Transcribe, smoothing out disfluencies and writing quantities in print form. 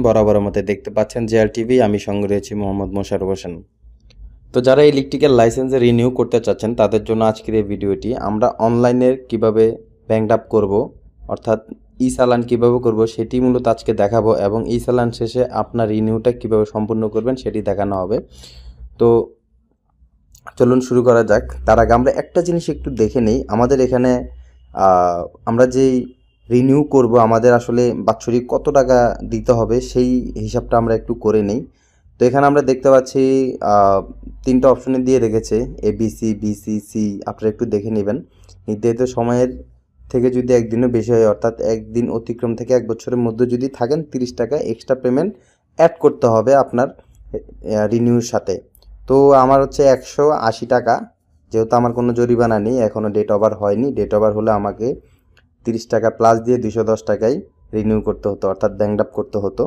বরাবরের মতো দেখতে পাচ্ছেন জেআর টিভি। আমি সঙ্গে রয়েছি মোহাম্মদ মোশাররফ হোসেন। তো যারা ইলেকট্রিক্যাল লাইসেন্সে রিনিউ করতে চাচ্ছেন তাদের জন্য আজকের এই ভিডিওটি। আমরা অনলাইনে কিভাবে ব্যাংক ড্রাফট করব, অর্থাৎ ই চালান কীভাবে করব সেটি মূলত আজকে দেখাবো, এবং ই চালান শেষে আপনার রিনিউটা কীভাবে সম্পূর্ণ করবেন সেটি দেখানো হবে। তো চলুন শুরু করা যাক। তার আগে আমরা একটা জিনিস একটু দেখে নেই, আমাদের এখানে আমরা যেই রিনিউ করব আমাদের আসলে বাৎসরিক কত টাকা দিতে হবে সেই হিসাবটা আমরা একটু করে নেই। তো এখানে আমরা দেখতে পাচ্ছি তিনটা অপশনে দিয়ে রেখেছে এবিসি, বিসি, সি। আপনারা একটু দেখে নেবেন। নির্ধারিত সময়ের থেকে যদি একদিনও বেশি হয়, অর্থাৎ একদিন অতিক্রম থেকে 1 বছরের মধ্যে যদি থাকেন, 30 টাকা এক্সট্রা পেমেন্ট অ্যাড করতে হবে আপনার রিনিউর সাথে। তো আমার হচ্ছে 180 টাকা, যেহেতু আমার কোনো জরিমানা নেই, এখনও ডেট ওভার হয়নি। ডেট ওভার হলে আমাকে 30 টাকা প্লাস দিয়ে 210 টাকায় রিনিউ করতে হতো, অর্থাৎ ব্যাংক ড্রাফট করতে হতো।